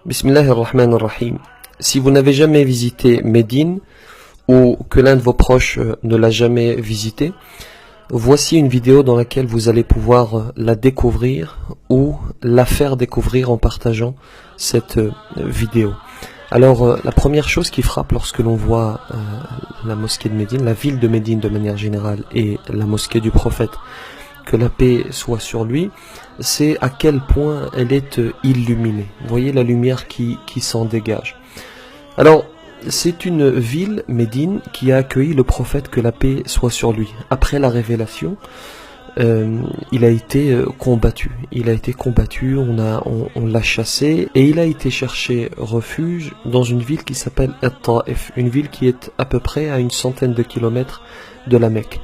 Bismillahirrahmanirrahim. Si vous n'avez jamais visité Médine ou que l'un de vos proches ne l'a jamais visité, voici une vidéo dans laquelle vous allez pouvoir la découvrir ou la faire découvrir en partageant cette vidéo. Alors la première chose qui frappe lorsque l'on voit la mosquée de Médine, la ville de Médine de manière générale et la mosquée du prophète, que la paix soit sur lui, c'est à quel point elle est illuminée. Vous voyez la lumière qui s'en dégage. Alors, c'est une ville, Médine, qui a accueilli le prophète, que la paix soit sur lui. Après la révélation, il a été combattu. Il a été combattu, on l'a chassé, et il a été chercher refuge dans une ville qui s'appelle At-Taif, une ville qui est à peu près à une centaine de kilomètres de la Mecque.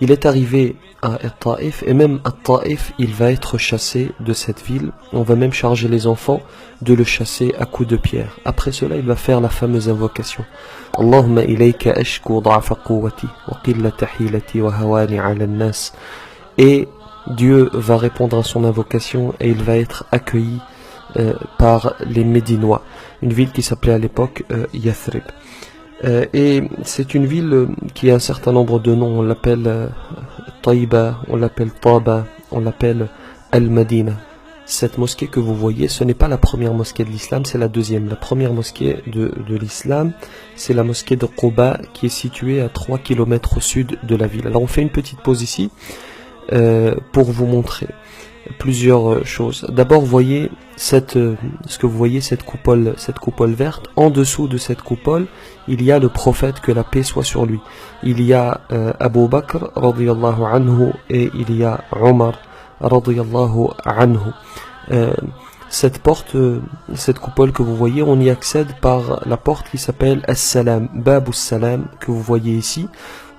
Il est arrivé à At-Taif, et même à Taif, il va être chassé de cette ville. On va même charger les enfants de le chasser à coups de pierre. Après cela, il va faire la fameuse invocation. Allahumma ilayka ashku da'fa quwwati wa qillata hilati wa hawani 'ala an-nas. Et Dieu va répondre à son invocation et il va être accueilli par les Médinois. Une ville qui s'appelait à l'époque Yathrib. Et c'est une ville qui a un certain nombre de noms. On l'appelle Taïba, on l'appelle Taba, on l'appelle Al-Madina. Cette mosquée que vous voyez, ce n'est pas la première mosquée de l'islam, c'est la deuxième. La première mosquée de l'islam, c'est la mosquée de Quba qui est située à 3 km au sud de la ville. Alors on fait une petite pause ici pour vous montrer plusieurs choses. D'abord, voyez ce que vous voyez, cette coupole verte. En dessous de cette coupole, il y a le prophète, que la paix soit sur lui. Il y a Abu Bakr radiyallahu anhu et il y a Omar radiyallahu anhu. Cette coupole que vous voyez, on y accède par la porte qui s'appelle As-Salam, Bab As-Salam, que vous voyez ici.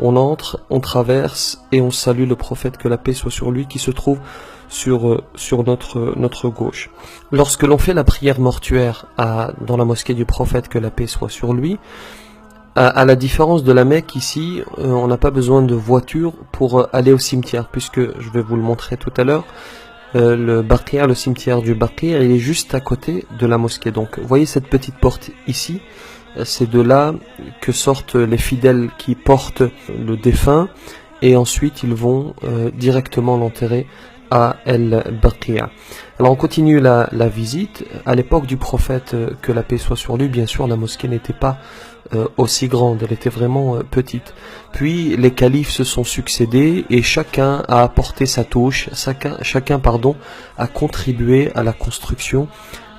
On entre, on traverse et on salue le prophète, que la paix soit sur lui, qui se trouve sur notre gauche. Lorsque l'on fait la prière mortuaire dans la mosquée du prophète, que la paix soit sur lui, à la différence de la Mecque, ici, on n'a pas besoin de voiture pour aller au cimetière, puisque je vais vous le montrer tout à l'heure. Le Baqi', le cimetière du Baqi', il est juste à côté de la mosquée. Donc, vous voyez cette petite porte ici, c'est de là que sortent les fidèles qui portent le défunt, et ensuite ils vont directement l'enterrer à El-Baqi'. Alors on continue la visite. À l'époque du prophète, que la paix soit sur lui, bien sûr la mosquée n'était pas aussi grande, elle était vraiment petite. Puis les califes se sont succédés et chacun a apporté sa touche, chacun a contribué à la construction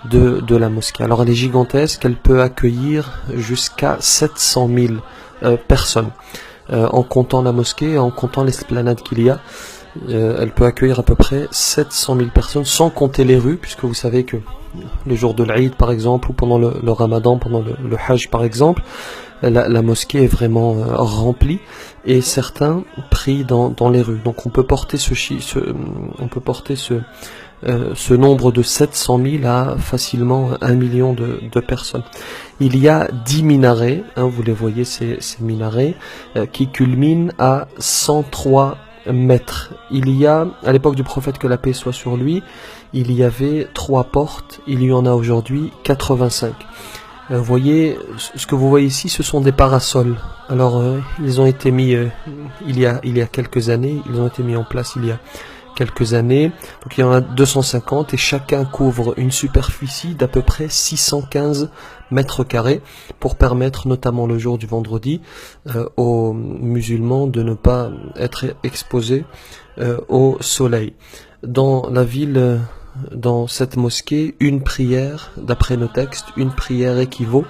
de la mosquée. Alors elle est gigantesque, elle peut accueillir jusqu'à 700 000 personnes. En comptant la mosquée, en comptant l'esplanade qu'il y a, elle peut accueillir à peu près 700 000 personnes, sans compter les rues, puisque vous savez que le jour de l'Aïd par exemple, ou pendant le Ramadan, pendant le Hajj par exemple, la mosquée est vraiment remplie, et certains prient dans les rues. Donc on peut porter ce nombre de 700 000 à facilement 1 million de personnes. Il y a 10 minarets, vous les voyez, ces minarets, qui culminent à 103 mètres. Il y a, à l'époque du prophète, que la paix soit sur lui, il y avait 3 portes, il y en a aujourd'hui 85. Vous voyez, ce que vous voyez ici, ce sont des parasols. Alors, ils ont été mis il y a quelques années, ils ont été mis en place il y a quelques années. Donc il y en a 250 et chacun couvre une superficie d'à peu près 615 mètres carrés pour permettre, notamment le jour du vendredi, aux musulmans de ne pas être exposés au soleil. Dans la ville, dans cette mosquée, une prière, d'après nos textes, une prière équivaut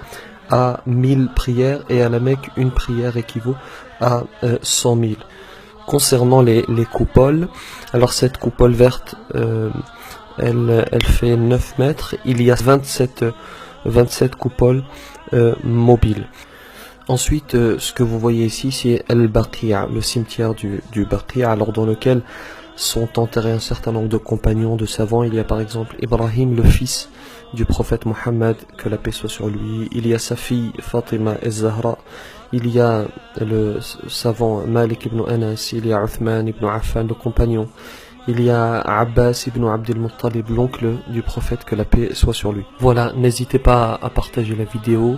à 1000 prières, et à la Mecque, une prière équivaut à 100 000. Concernant les coupoles, alors cette coupole verte, elle fait 9 mètres, il y a 27 coupoles mobiles. Ensuite, ce que vous voyez ici, c'est El-Baqi', le cimetière du Baqi', alors dans lequel sont enterrés un certain nombre de compagnons, de savants. Il y a par exemple Ibrahim, le fils du prophète Mohammed, que la paix soit sur lui. Il y a sa fille Fatima az-Zahra. Il y a le savant Malik ibn Anas. Il y a Uthman ibn Affan, le compagnon. il y a Abbas ibn Abd al-Muttalib, l'oncle du prophète, que la paix soit sur lui. Voilà, n'hésitez pas à partager la vidéo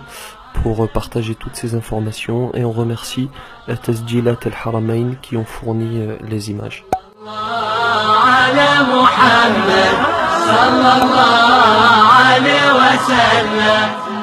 pour partager toutes ces informations, et on remercie Tasjilat al-Haramain qui ont fourni les images. صلى الله عليه وسلم